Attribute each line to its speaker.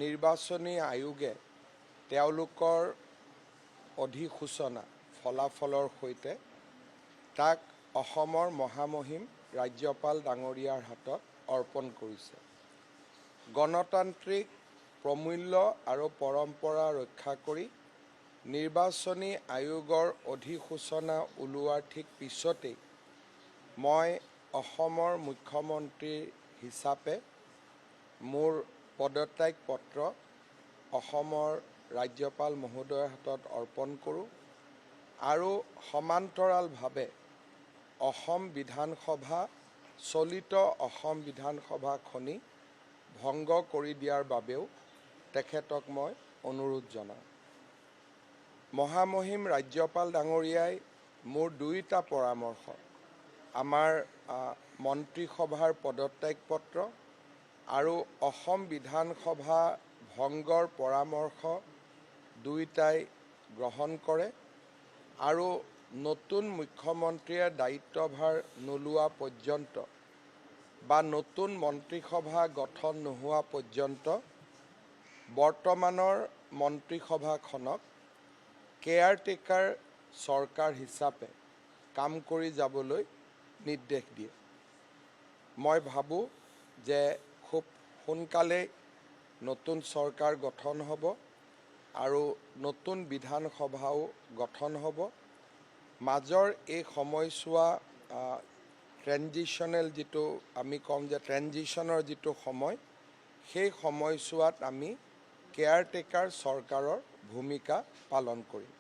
Speaker 1: নিৰ্বাচনী আয়োগে তেওঁলোকৰ অধিসূচনা ফলাফলৰ সৈতে তাক অসমৰ মহামহিম ৰাজ্যপাল ডাঙৰীয়াৰ হাতত অৰ্পণ কৰিছে। গণতান্ত্ৰিক প্ৰমূল্য আৰু পৰম্পৰা ৰক্ষা কৰি নিৰ্বাচনী আয়োগৰ অধিসূচনা ওলোৱাৰ ঠিক পিছতেই মই অসমৰ মুখ্যমন্ত্ৰী হিচাপে মোৰ পদত্যাগ পত্ৰ অসমৰ ৰাজ্যপাল মহোদয়ৰ হাতত অৰ্পণ কৰোঁ আৰু সমান্তৰালভাৱে অসম বিধানসভা চলিত অসম বিধানসভাখনি ভংগ কৰি দিয়াৰ বাবেও তেখেতক মই অনুৰোধ জনাওঁ। মহামহিম ৰাজ্যপাল ডাঙৰীয়াই মোৰ দুইটা পৰামৰ্শ, আমাৰ মন্ত্ৰীসভাৰ পদত্যাগ পত্ৰ আৰু অসম বিধানসভা ভংগৰ পৰামৰ্শ দুইটাই গ্ৰহণ কৰে আৰু নতুন মুখ্যমন্ত্ৰীয়ে দায়িত্বভাৰ নোলোৱা পৰ্যন্ত বা নতুন মন্ত্ৰীসভা গঠন নোহোৱা পৰ্যন্ত বৰ্তমানৰ মন্ত্ৰীসভাখনক কেয়াৰটেকাৰ চৰকাৰ হিচাপে কাম কৰি যাবলৈ নিৰ্দেশ দিয়ে। মই ভাবোঁ যে খুব সোনকালেই নতুন চৰকাৰ গঠন হ'ব আৰু নতুন বিধানসভাও গঠন হ'ব। মাজৰ এই সময়ছোৱা ট্ৰেনজিশ্যনেল যিটো আমি ক'ম যে ট্ৰেনজিশ্যনৰ যিটো সময়, সেই সময়ছোৱাত আমি কেয়াৰটেকাৰ চৰকাৰৰ ভূমিকা পালন কৰিম।